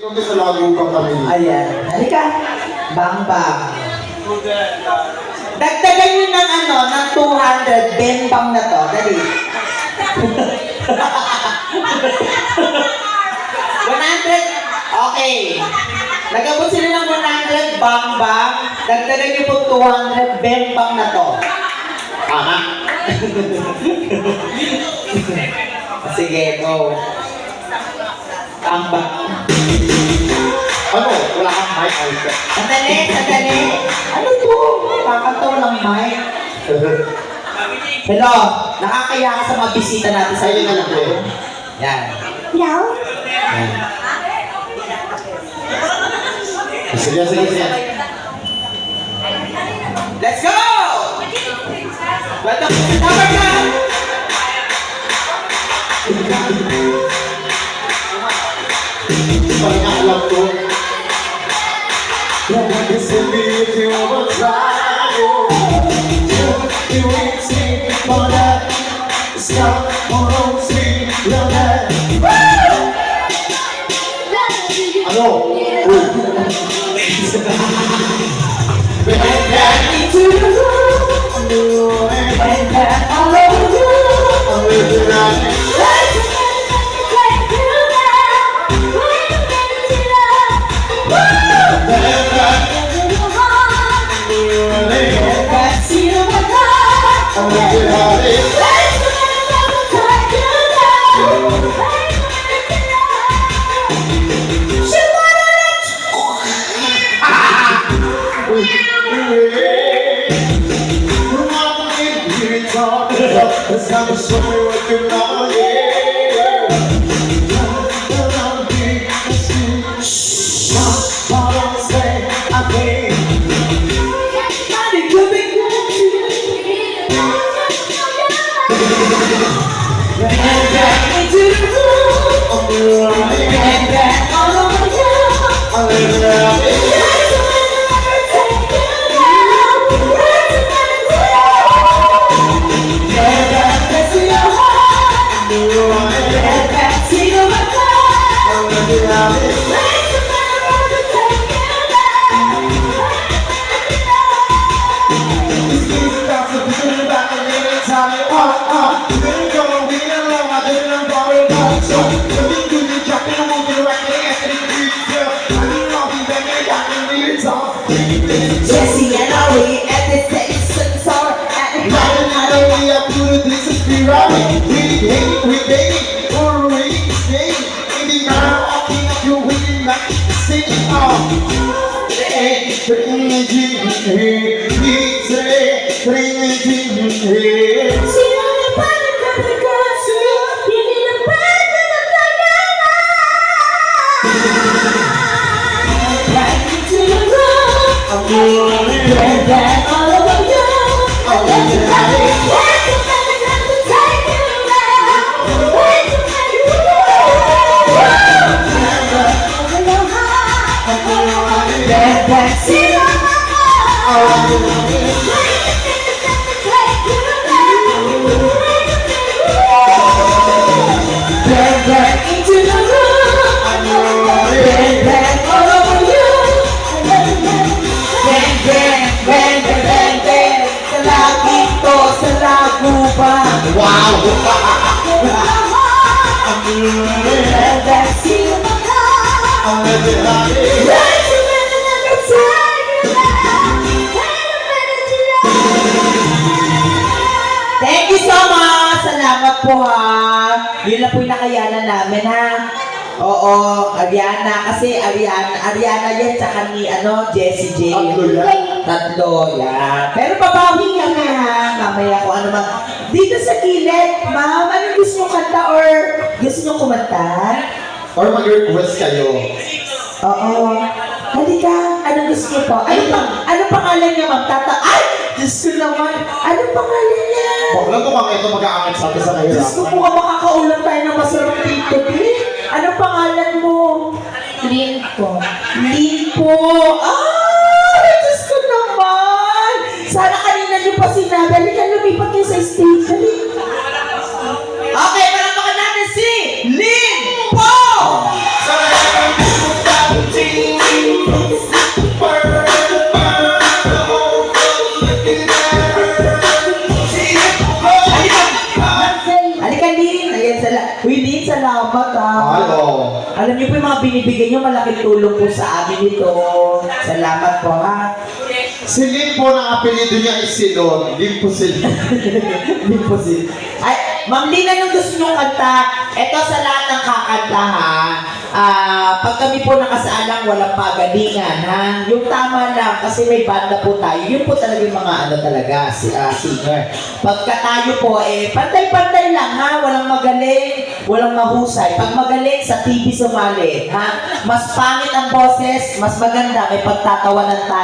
Sa lago pa kami. Ayan. Halika. Bang bang. Dagdagan nyo ng ano, ng 200. Bembang na to. Dali. 100. Okay. Nagabot sila ng 100. Bang bang. Dagdagan nyo po 200. Bembang na to. Tama. Sige, go. Bang bang. Ano? Wala kang mic item. Sandali, sandali. Ano to? Kakanta walang mic. Hello, nakakaya ka sa mga bisita natin sa Ayun na lang po. Yan. Meow. Yan. Sige, sige, sige. Let's go! Welcome to the number one! Parang alam ko. If you were trying, you ain't seen for that. Stop on sing, love that. Ano? Uy. Bring that into the room. Bring that all over you. I'm with you now. Let's have a show me what you know, yeah. Don't say I can't. Bring back into the room. Bring back all over you. I'm living around it. Jesse and Ari at the Texas are at the We dating for a week, in the ground, walking up your winning like singing off. Bring me Thank you so much! Salamat po ha! Yun lang po yung nakayanan namin ha! Oo, Ariana. Kasi Ariana yan, tsaka ni Jessie J. Tatlo, yan. Pero babawi ka na ha! Mamaya ko ano mang... Dito sa kilid, ma'am, ano gusto nyo kanta or gusto nyo kumanta? or mag-request kayo. Oo. Halika, anong gusto nyo po? Anong pangalan niya, ma'am? Ay! Diyos ko naman. Anong pangalan niya? Baklang ko mga ito mag-aakit sa atin sa Diyos ko kahirapan. po ka makakaulam tayo ng masarap dito, eh. Anong pangalan mo? Lin po. Lin po. Ay! Diyos ko naman. Sana kanina niyo pa sinabi. Halika, lumipat kayo sa stage. Halika. Okay, palakpakan natin si Lin po! Sa Uy, Lin, salamat Ay, oo. Alam niyo po yung mga binibigay niyo, malaking tulong po sa amin ito. Salamat po ha. Si Lynn po, ang apelido niya is Silon. Lynn po si Lynn. Hindi po si... Ay, Ma'am Lin, anong gusto niyong kanta? Ito sa lahat ng kakanta ha. Pag kami po nakasaalang walang pagalingan ha. Yung tama lang, kasi may banda po tayo. Yun po talaga yung mga ano talaga, singer. Pagka tayo po, pantay-pantay lang ha. Walang magaling, walang mahusay. Pag magaling, sa TV sumali ha. Mas pangit ang boses, mas maganda, may pagtatawanan tayo.